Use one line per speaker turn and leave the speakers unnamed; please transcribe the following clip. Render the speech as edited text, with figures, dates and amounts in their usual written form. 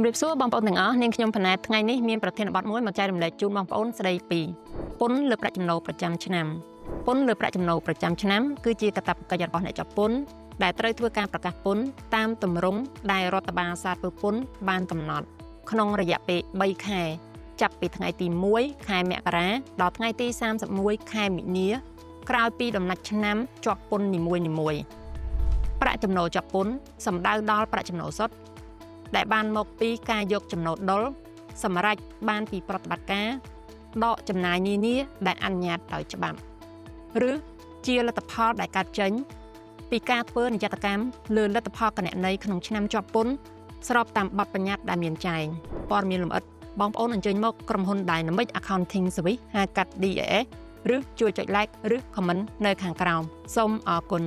ជំរាបសួរបងប្អូនទាំងអស់នាងខ្ញុំផាណែតថ្ងៃនេះមានប្រធានបទមួយមកចែករំលែកជូនបងប្អូនស្ដីពីពន្ធលើប្រាក់ចំណូលប្រចាំឆ្នាំពន្ធលើប្រាក់ចំណូលប្រចាំឆ្នាំគឺជាកាតព្វកិច្ចរបស់អ្នកចាប់ពន្ធដែលត្រូវធ្វើការប្រកាសពន្ធតាមទម្រង់ដែលរដ្ឋបាលសាធារណពន្ធបានកំណត់ក្នុងរយៈពេល3ខែចាប់ពីថ្ងៃទី1ខែមករាដល់ថ្ងៃទី31ខែមីនាក្រោយពីដំណាច់ឆ្នាំជាប់ពន្ធនីមួយៗប្រាក់ចំណូលជាប់ពន្ធសំដៅដល់ប្រាក់ចំណូលសុទ្ធដែលបានមកពីការយកចំណូលដុលសម្រាប់បានពីប្រតិបត្តិការដកចំណាយនានាដែលអនុញ្ញាតដោយច្បាប់ឬជាលទ្ធផលដែលកើតចេញពីការធ្វើនិយត្តកម្មលើលទ្ធផលគណនេយ្យក្នុងឆ្នាំជាប់ពន្ធស្របតាមបទបញ្ញត្តិដែលមានចែងព័ត៌មានលម្អិតបងប្អូនអញ្ជើញមកក្រុមហ៊ុន Dynamic Accounting Service ហៅកាត់ DAS ឬជួយចុច like ឬ comment នៅខាងក្រោមសូមអរគុណ